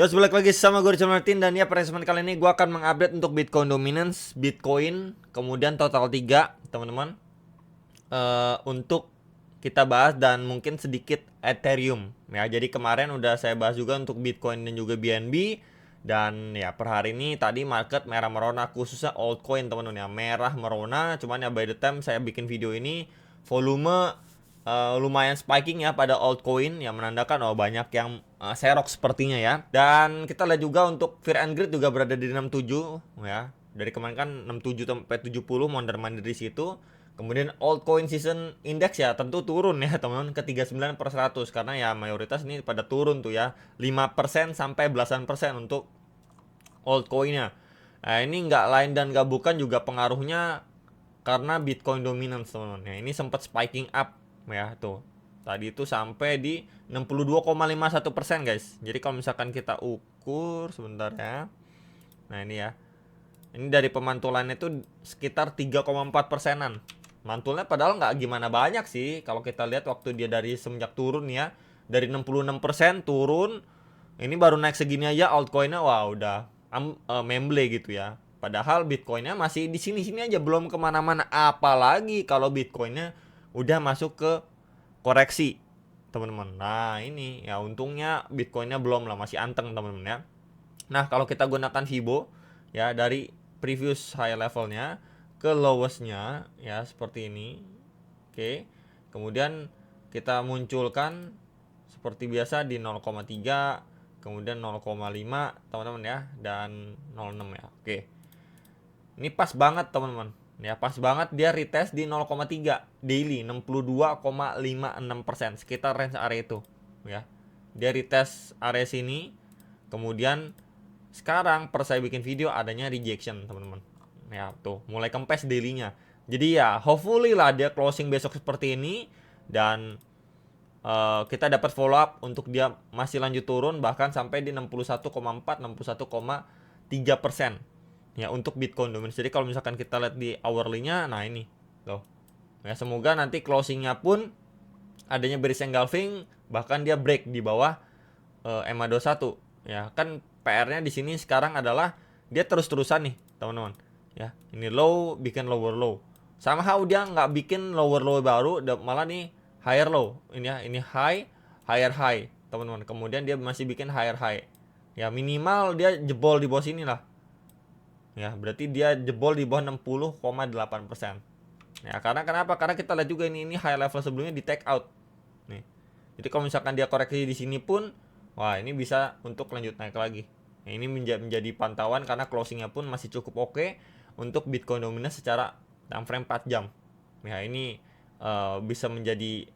Yo, balik lagi sama gue Richard Martin. Dan ya, pada kesempatan kali ini gue akan mengupdate untuk Bitcoin Dominance, Bitcoin, kemudian total 3 teman-teman, untuk kita bahas, dan mungkin sedikit Ethereum ya. Jadi kemarin udah saya bahas juga untuk Bitcoin dan juga BNB. Dan ya, per hari ini tadi market merah merona, khususnya altcoin teman-teman ya, merah merona. Cuman ya, by the time saya bikin video ini, volume lumayan spiking ya pada altcoin, yang menandakan banyak yang serok sepertinya ya. Dan kita lihat juga untuk Fear and Greed juga berada di 67 ya. Dari kemarin kan 67 sampai 70 mondar-mandir di situ. Kemudian altcoin season index ya tentu turun ya teman-teman ke 39/100, karena ya mayoritas ini pada turun tuh ya, 5% sampai belasan persen untuk altcoinnya. Nah, ini nggak lain dan nggak bukan juga pengaruhnya karena Bitcoin dominance teman-teman. Ya, ini sempat spiking up ya tuh. Tadi itu sampai di 62,51% guys. Jadi kalau misalkan kita ukur sebentar ya. Nah, ini ya. Ini dari pemantulannya itu sekitar 3,4 persenan. Mantulnya padahal nggak gimana banyak sih. Kalau kita lihat waktu dia dari semenjak turun ya, dari 66% turun, ini baru naik segini aja altcoinnya wah udah memble gitu ya. Padahal Bitcoinnya masih di sini-sini aja, belum kemana-mana. Apalagi kalau Bitcoinnya udah masuk ke koreksi teman-teman. Nah ini ya, untungnya Bitcoinnya belum lah, masih anteng teman-teman ya. Nah kalau kita gunakan Fibo ya, dari previous high levelnya ke lowestnya ya seperti ini. Oke, kemudian kita munculkan seperti biasa di 0,3, kemudian 0,5 teman-teman ya, dan 0,6 ya. Oke, ini pas banget teman-teman ya, pas banget dia retest di 0,3 daily, 62,56%, sekitar range area itu ya. Dia retest area sini, kemudian sekarang per saya bikin video adanya rejection teman-teman ya, tuh mulai kempes dailynya. Jadi ya hopefully lah dia closing besok seperti ini, dan kita dapat follow up untuk dia masih lanjut turun bahkan sampai di 61,4 61,3% ya untuk Bitcoin dominance. Jadi kalau misalkan kita lihat di hourly-nya, nah ini loh ya, semoga nanti closingnya pun adanya bearish engulfing, bahkan dia break di bawah EMA21 ya. Kan PR-nya di sini sekarang adalah dia terus-terusan nih teman-teman ya, ini low bikin lower low, somehow dia nggak bikin lower low baru, malah nih higher low ini ya, ini high higher high teman-teman, kemudian dia masih bikin higher high ya, minimal dia jebol di bawah sini lah ya, berarti dia jebol di bawah 60,8% ya. Karena kenapa? Karena kita lihat juga ini high level sebelumnya di take out nih. Jadi kalau misalkan dia koreksi di sini pun, wah ini bisa untuk lanjut naik lagi. Nah, ini menjadi pantauan karena closingnya pun masih cukup oke untuk Bitcoin dominance secara time frame 4 jam. Ya ini bisa menjadi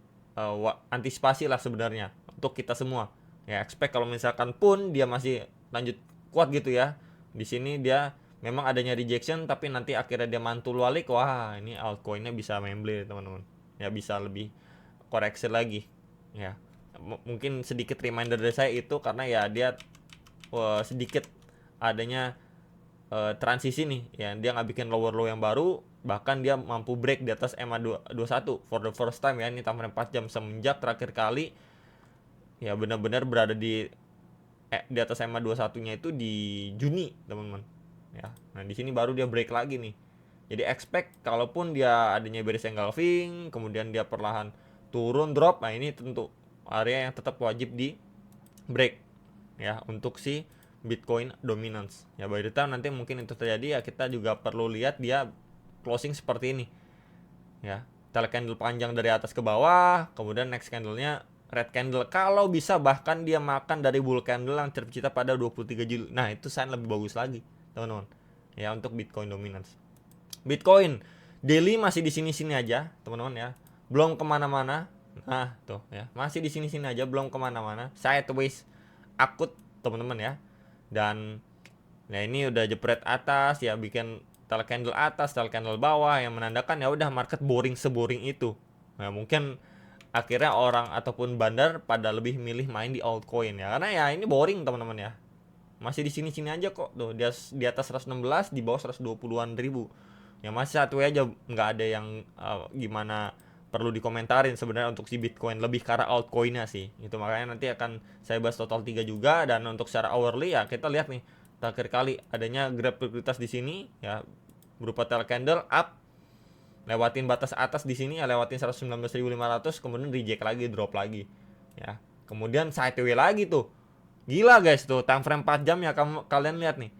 antisipasi lah sebenarnya untuk kita semua. Ya expect kalau misalkan pun dia masih lanjut kuat gitu ya. Di sini dia memang adanya rejection, tapi nanti akhirnya dia mantul balik, wah ini altcoinnya bisa memble teman-teman. Ya bisa lebih koreksi lagi ya. Mungkin sedikit reminder dari saya itu karena ya dia sedikit adanya transisi nih ya, dia nggak bikin lower low yang baru, bahkan dia mampu break di atas EMA21 for the first time ya, ini tampil 4 jam semenjak terakhir kali ya benar-benar berada di atas EMA21 nya itu di Juni teman-teman ya. Nah di sini baru dia break lagi nih, jadi expect kalaupun dia adanya bearish engulfing kemudian dia perlahan turun drop, nah ini tentu area yang tetap wajib di break ya untuk si Bitcoin dominance ya. By the time nanti mungkin itu terjadi ya, kita juga perlu lihat dia closing seperti ini ya, tail candle panjang dari atas ke bawah, kemudian next candlenya red candle, kalau bisa bahkan dia makan dari bull candle yang tercipta pada 23 Juli. Nah itu sign lebih bagus lagi teman-teman ya untuk Bitcoin dominance. Bitcoin daily masih di sini-sini aja teman-teman ya, belum kemana-mana. Nah tuh ya, masih di sini-sini aja, belum kemana-mana, sideways akut teman-teman ya. Dan nah ini udah jepret atas ya, bikin tail candle atas tail candle bawah, yang menandakan ya udah market boring seboring itu. Nah mungkin akhirnya orang ataupun bandar pada lebih milih main di altcoin ya, karena ya ini boring teman-teman ya, masih di sini-sini aja kok tuh, dia di atas 116, di bawah 120-an ribu ya, masih satu aja, nggak ada yang gimana perlu dikomentarin sebenarnya untuk si Bitcoin, lebih ke arah altcoinnya sih. Itu makanya nanti akan saya bahas total 3 juga. Dan untuk secara hourly ya kita lihat nih terakhir kali adanya grab prioritas di sini ya, berupa tail candle up, lewatin batas atas di sini ya, lewatin 119.500, kemudian reject lagi, drop lagi ya, kemudian sideways lagi tuh. Gila guys, tuh time frame 4 jam ya, kalian lihat nih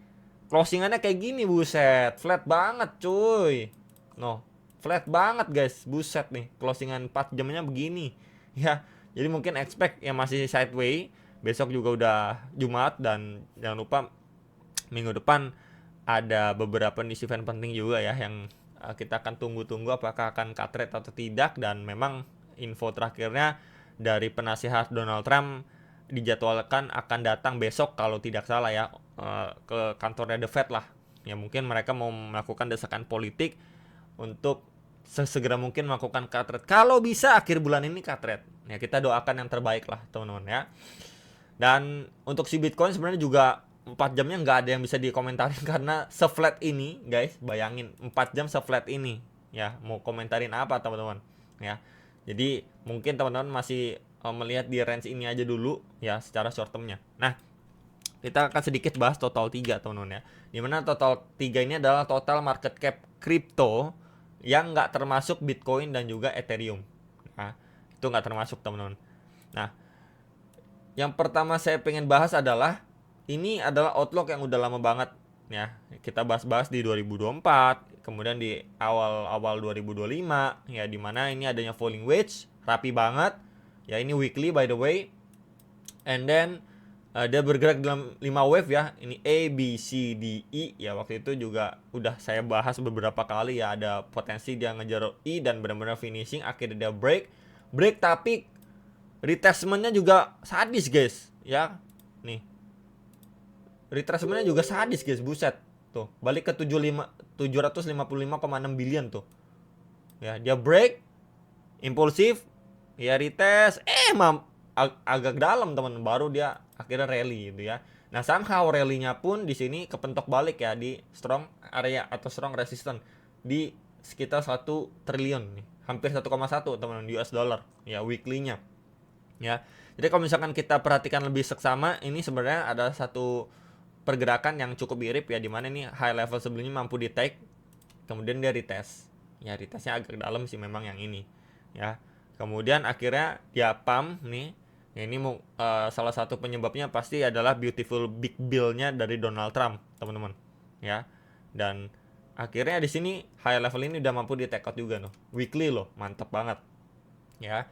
closingannya kayak gini, buset, flat banget cuy. No, flat banget guys, buset nih closingan 4 jamnya begini ya. Jadi mungkin expect ya masih sideways. Besok juga udah Jumat, dan jangan lupa minggu depan ada beberapa news event penting juga ya, yang kita akan tunggu-tunggu apakah akan cut rate atau tidak. Dan memang info terakhirnya dari penasihat Donald Trump dijadwalkan akan datang besok kalau tidak salah ya, ke kantornya The Fed lah ya. Mungkin mereka mau melakukan desakan politik untuk sesegera mungkin melakukan cut rate, kalau bisa akhir bulan ini cut rate ya. Kita doakan yang terbaik lah teman-teman ya. Dan untuk si Bitcoin sebenarnya juga 4 jamnya nggak ada yang bisa dikomentarin karena seflat ini guys. Bayangin 4 jam seflat ini ya, mau komentarin apa teman-teman ya. Jadi mungkin teman-teman masih melihat di range ini aja dulu ya secara short termnya. Nah, kita akan sedikit bahas total 3 teman-teman ya. Dimana total 3 ini adalah total market cap kripto yang nggak termasuk Bitcoin dan juga Ethereum. Nah, itu nggak termasuk teman-teman. Nah, yang pertama saya pengen bahas adalah ini adalah outlook yang udah lama banget ya. Kita bahas-bahas di 2024, kemudian di awal-awal 2025 ya, dimana ini adanya falling wedge rapi banget ya. Ini weekly by the way, and then dia bergerak dalam 5 wave ya. Ini A, B, C, D, E ya. Waktu itu juga udah saya bahas beberapa kali ya, ada potensi dia ngejar E dan benar-benar finishing, akhirnya dia break tapi retracementnya juga sadis guys ya. Nih retracementnya juga sadis guys, buset. Tuh, balik ke 755,6 billion tuh. Ya, dia break impulsif, ya retest, agak dalam teman, baru dia akhirnya rally gitu ya. Nah, somehow rally-nya pun di sini kepentok balik ya di strong area atau strong resistance di sekitar 1 triliun nih. Hampir 1,1 teman-teman US dollar ya weekly-nya. Ya. Jadi kalau misalkan kita perhatikan lebih seksama, ini sebenarnya ada satu pergerakan yang cukup mirip ya, dimana nih high level sebelumnya mampu di take, kemudian dia retest ya, retestnya agak dalam sih memang yang ini ya. Kemudian akhirnya dia pump nih ya. Ini salah satu penyebabnya pasti adalah beautiful big bill-nya dari Donald Trump teman-teman ya. Dan akhirnya di sini high level ini udah mampu di take out juga loh, weekly loh, mantep banget ya.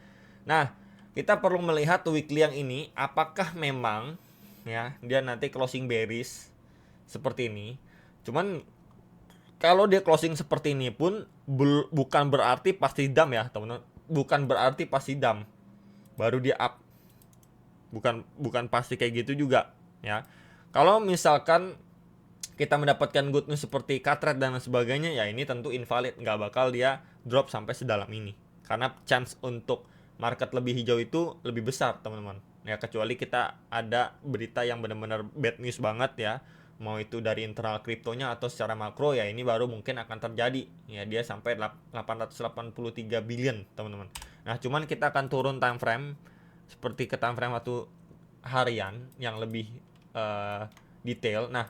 Nah, kita perlu melihat weekly yang ini apakah memang ya dia nanti closing bearish seperti ini. Cuman kalau dia closing seperti ini pun bukan berarti pasti dump ya teman-teman, bukan berarti pasti dump baru dia up, bukan pasti kayak gitu juga ya. Kalau misalkan kita mendapatkan good news seperti cut rate dan sebagainya ya, ini tentu invalid, nggak bakal dia drop sampai sedalam ini karena chance untuk market lebih hijau itu lebih besar teman-teman ya, kecuali kita ada berita yang benar-benar bad news banget ya, mau itu dari internal kriptonya atau secara makro ya, ini baru mungkin akan terjadi ya, dia sampai 883 billion teman-teman. Nah, cuman kita akan turun time frame seperti ke time frame waktu harian yang lebih detail. Nah,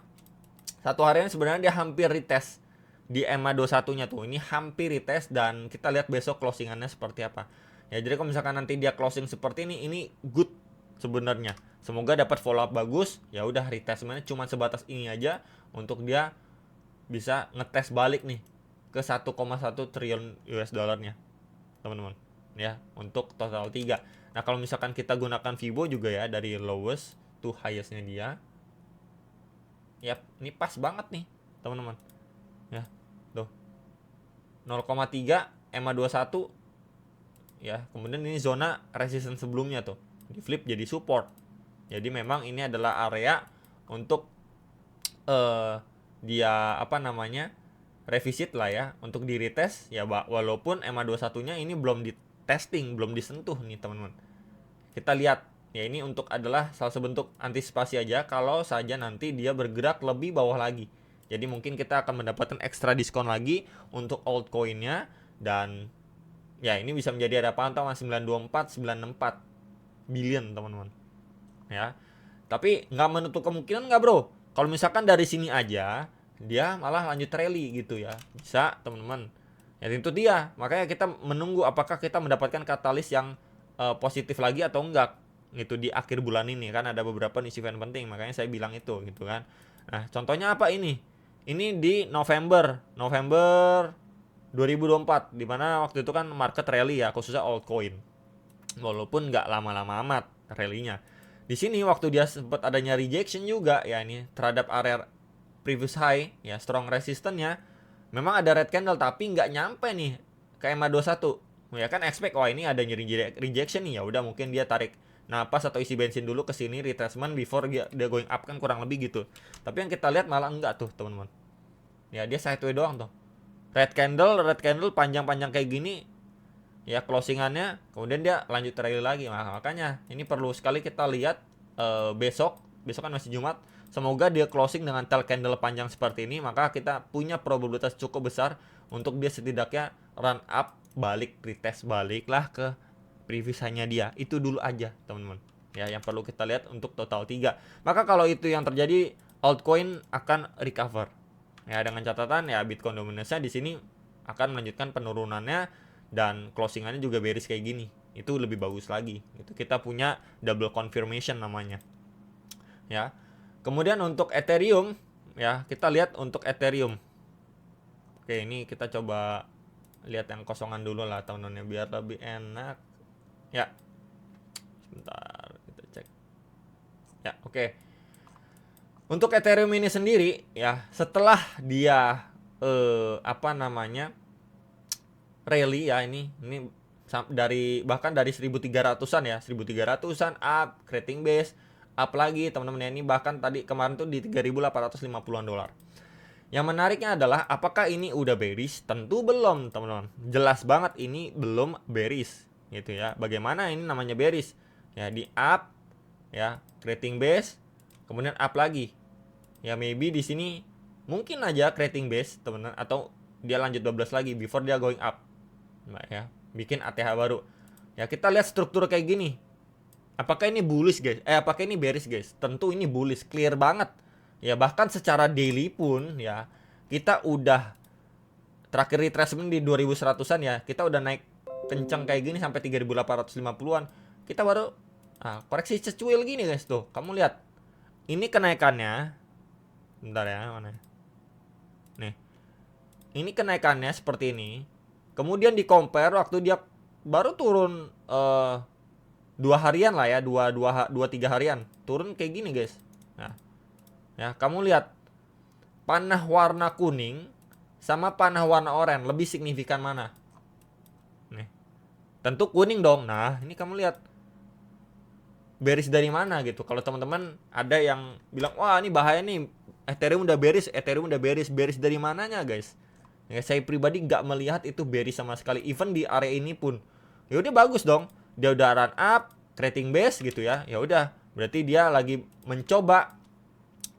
satu harian sebenarnya dia hampir retest di EMA 21-nya tuh. Ini hampir retest, dan kita lihat besok closingannya seperti apa. Ya, jadi kalau misalkan nanti dia closing seperti ini good sebenarnya. Semoga dapat follow up bagus. Ya udah, retestmentnya cuma sebatas ini aja untuk dia bisa ngetes balik nih ke 1,1 triliun US dollarnya, teman-teman. Ya, untuk total 3. Nah, kalau misalkan kita gunakan Fibo juga ya, dari lowest to highest-nya dia. Yap, ini pas banget nih, teman-teman. Ya, tuh. 0,3 EMA 21 ya. Kemudian ini zona resistance sebelumnya tuh, di flip jadi support. Jadi memang ini adalah area untuk dia revisit lah ya, untuk di retest ya, walaupun EMA 21-nya ini belum di testing, belum disentuh nih teman-teman. Kita lihat ya, ini untuk adalah salah satu bentuk antisipasi aja kalau saja nanti dia bergerak lebih bawah lagi. Jadi mungkin kita akan mendapatkan ekstra diskon lagi untuk altcoinnya, dan Ya, ini bisa menjadi area pantau 924, 964 billion, teman-teman. Ya. Tapi nggak menutup kemungkinan nggak, Bro. Kalau misalkan dari sini aja dia malah lanjut rally gitu ya. Bisa, teman-teman. Ya itu dia. Makanya kita menunggu apakah kita mendapatkan katalis yang positif lagi atau enggak gitu di akhir bulan ini, kan ada beberapa nih event penting, makanya saya bilang itu gitu kan. Nah, contohnya apa ini? Ini di November 2024, di mana waktu itu kan market rally ya, khususnya altcoin. Walaupun nggak lama-lama amat rally-nya. Di sini waktu dia sempat adanya rejection juga ya, ini terhadap area previous high ya, strong resistance-nya. Memang ada red candle tapi nggak nyampe nih ke EMA 21. Ya kan expect wah ini ada rejection nih, ya udah mungkin dia tarik napas atau isi bensin dulu ke sini retracement before dia going up, kan kurang lebih gitu. Tapi yang kita lihat malah enggak tuh, teman-teman. Ya dia sideway doang tuh. Red candle panjang-panjang kayak gini ya, closingannya kemudian dia lanjut rally lagi. Nah, makanya ini perlu sekali kita lihat besok kan masih Jumat, semoga dia closing dengan tail candle panjang seperti ini, maka kita punya probabilitas cukup besar untuk dia setidaknya run up, balik retest, baliklah ke previous high-nya dia. Itu dulu aja, teman-teman. Ya, yang perlu kita lihat untuk total 3. Maka kalau itu yang terjadi, altcoin akan recover. Ya, dengan catatan ya Bitcoin dominance-nya di sini akan melanjutkan penurunannya dan closingannya juga bearish kayak gini. Itu lebih bagus lagi. Itu kita punya double confirmation namanya. Ya. Kemudian untuk Ethereum ya, kita lihat untuk Ethereum. Oke, ini kita coba lihat yang kosongan dulu lah, teman-teman, biar lebih enak. Ya. Sebentar, kita cek. Ya, oke. Untuk Ethereum ini sendiri ya, setelah dia apa namanya? Rally ya, ini dari bahkan dari 1300-an ya, 1300-an up, creating base, up lagi, teman-teman ya. Ini bahkan tadi kemarin tuh di 3.850-an dolar. Yang menariknya adalah apakah ini udah bearish? Tentu belum, teman-teman. Jelas banget ini belum bearish gitu ya. Bagaimana ini namanya bearish? Ya di up ya, creating base, kemudian up lagi. Ya maybe di sini mungkin aja creating base, teman-teman, atau dia lanjut 12 lagi before dia going up. Nah, ya, bikin ATH baru. Ya, kita lihat struktur kayak gini. Apakah ini bullish, guys? Apakah ini bearish, guys? Tentu ini bullish, clear banget. Ya, bahkan secara daily pun ya, kita udah terakhir retracement di 2100-an ya, kita udah naik kencang kayak gini sampai 3850-an. Kita baru koreksi secuil gini, guys, tuh. Kamu lihat. Ini kenaikannya. Bentar ya, mana? Nih. Ini kenaikannya seperti ini. Kemudian di compare waktu dia baru turun 2 harian lah ya, 2 3 harian. Turun kayak gini, guys. Nah. Ya, kamu lihat panah warna kuning sama panah warna oranye lebih signifikan mana? Nih. Tentu kuning dong. Nah, ini kamu lihat bearish dari mana gitu. Kalau teman-teman ada yang bilang, "Wah, ini bahaya nih. Ethereum udah bearish. Bearish dari mananya, guys?" Ya, saya pribadi nggak melihat itu bearish sama sekali. Even di area ini pun, ya udah bagus dong. Dia udah run up, creating base gitu ya. Ya udah, berarti dia lagi mencoba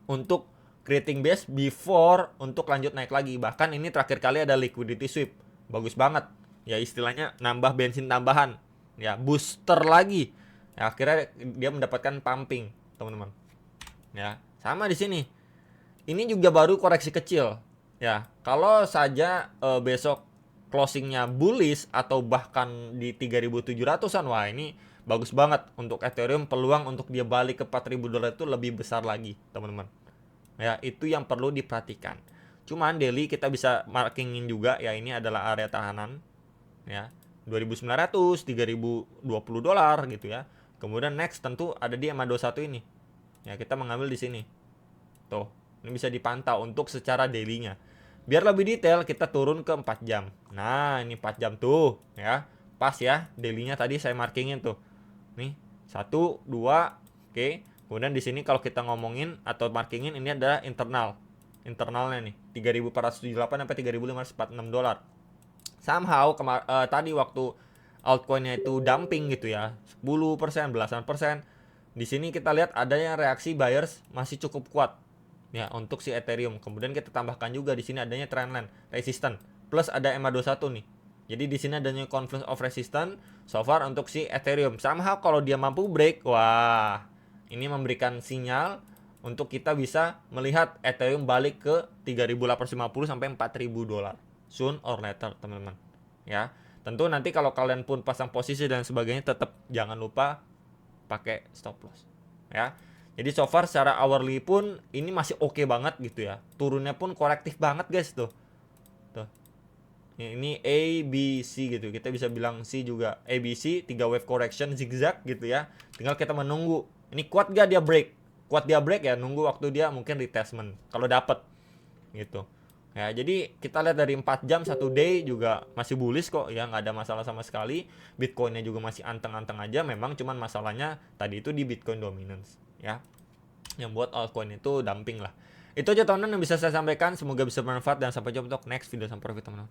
untuk creating base before untuk lanjut naik lagi. Bahkan ini terakhir kali ada liquidity sweep, bagus banget. Ya istilahnya nambah bensin tambahan. Ya booster lagi. Ya, akhirnya dia mendapatkan pumping, teman-teman. Ya sama di sini. Ini juga baru koreksi kecil. Ya, kalau saja besok closingnya bullish atau bahkan di 3.700-an, wah ini bagus banget untuk Ethereum. Peluang untuk dia balik ke 4.000 dolar itu lebih besar lagi, teman-teman. Ya, itu yang perlu diperhatikan. Cuman daily kita bisa markingin juga ya, ini adalah area tahanan ya, 2.900, 3.020 dolar gitu ya. Kemudian next tentu ada di EMA 21 ini. Ya, kita mengambil di sini. Tuh. Ini bisa dipantau untuk secara daily-nya. Biar lebih detail kita turun ke 4 jam. Nah, ini 4 jam tuh ya. Pas ya, daily-nya tadi saya markingin tuh. Nih, 1 2, oke. Kemudian di sini kalau kita ngomongin atau markingin, ini adalah internal. Internalnya nih, 3.478 sampai 3.546 dolar. Somehow tadi waktu altcoin-nya itu dumping gitu ya, 10%, belasan persen. Di sini kita lihat adanya reaksi buyers masih cukup kuat. Ya, untuk si Ethereum. Kemudian kita tambahkan juga di sini adanya trendline resistance plus ada EMA 21 nih. Jadi di sini adanya confluence of resistance so far untuk si Ethereum. Somehow kalau dia mampu break, wah, ini memberikan sinyal untuk kita bisa melihat Ethereum balik ke 3.850 sampai 4.000 dolar soon or later, teman-teman. Ya. Tentu nanti kalau kalian pun pasang posisi dan sebagainya, tetap jangan lupa pakai stop loss. Ya. Jadi so far secara hourly pun ini masih oke banget gitu ya. Turunnya pun korektif banget guys tuh. Tuh. Ini A, B, C gitu. Kita bisa bilang C juga. A, B, C, 3 wave correction zigzag gitu ya. Tinggal kita menunggu. Ini kuat gak dia break? Kuat dia break ya, nunggu waktu dia mungkin retestment. Kalau dapat gitu. Ya, jadi kita lihat dari 4 jam 1 day juga masih bullish kok ya, nggak ada masalah sama sekali. Bitcoinnya juga masih anteng-anteng aja. Memang cuman masalahnya tadi itu di Bitcoin dominance ya, yang buat altcoin itu dumping lah. Itu aja teman-teman yang bisa saya sampaikan, semoga bisa bermanfaat dan sampai jumpa untuk next video. Sampai profit teman-teman.